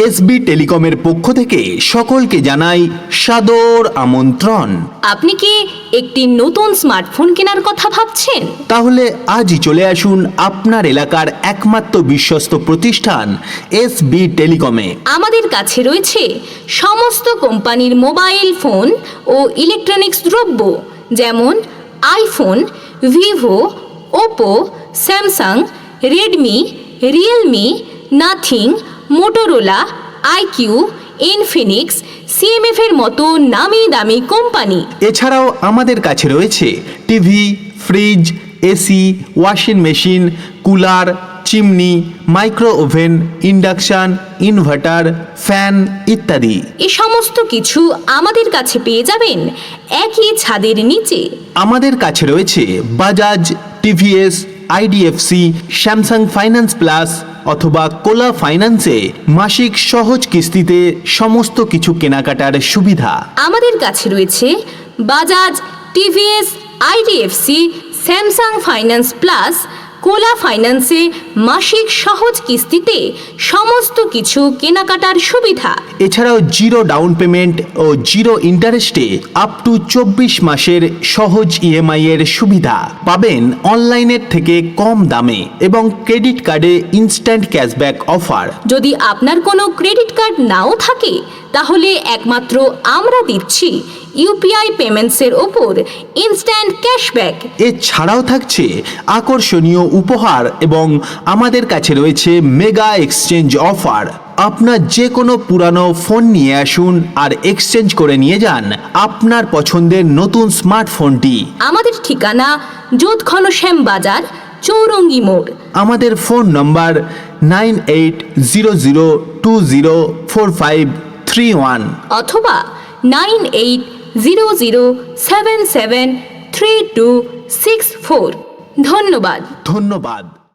SB টেলিকমের পক্ষ থেকে সকলকে জানাই সাদর আমন্ত্রণ। আপনি কি একটি নতুন স্মার্টফোন কেনার কথা ভাবছেন? তাহলে আজই চলে আসুন আপনার এলাকার একমাত্র বিশ্বস্ত প্রতিষ্ঠান এসবি টেলিকমে। আমাদের কাছে রয়েছে সমস্ত কোম্পানির মোবাইল ফোন ও ইলেকট্রনিক্স দ্রব্য, যেমন iPhone, Vivo, Oppo, Samsung, Redmi, Realme, Nothing, Motorola, iQOO, Infinix, CMF এর মতো নামি দামি কোম্পানি। এছাড়াও আমাদের কাছে রয়েছে TV, fridge, AC, washing machine, cooler, chimney, micro oven, induction, inverter, fan ইত্যাদি। এই সমস্ত কিছু আমাদের কাছে পেয়ে যাবেন একই ছাদের নিচে। আমাদের কাছে রয়েছে Bajaj, TVS, IDFC, Samsung finance plus অথবা কোলা ফাইন্যান্সে মাসিক সহজ কিস্তিতে সমস্ত কিছু কেনাকাটার সুবিধা। আমাদের কাছে রয়েছে Bajaj, TVS, IDFC, Samsung finance plus, কোলা ফাইন্যান্সে মাসিক সহজ কিস্তিতে সমস্ত কিছু কেনাকাটার সুবিধা। এছাড়াও জিরো ডাউন পেমেন্ট ও জিরো ইন্টারেস্টে আপ টু 24 মাসের সহজ ইএমআই এর সুবিধা পাবেন অনলাইনের থেকে কম দামে এবং ক্রেডিট কার্ডে ইনস্ট্যান্ট ক্যাশব্যাক অফার। যদি আপনার কোনো ক্রেডিট কার্ড নাও থাকে তাহলে একমাত্র আমরা দিচ্ছি ইউপিআই পেমেন্টসের ওপর ইনস্ট্যান্ট ক্যাশব্যাক। এছাড়াও থাকছে আকর্ষণীয় উপহার এবং আমাদের কাছে রয়েছে মেগা এক্সচেঞ্জ অফার। আপনার যে কোনো পুরানো ফোন নিয়ে আসুন আর এক্সচেঞ্জ করে নিয়ে যান আপনার পছন্দের নতুন স্মার্টফোনটি। আমাদের ঠিকানা যোধ ঘনশ্যাম বাজার, চৌরঙ্গি মোড়। আমাদের ফোন নম্বর 9800204531 অথবা 9800773264। ধন্যবাদ। ধন্যবাদ।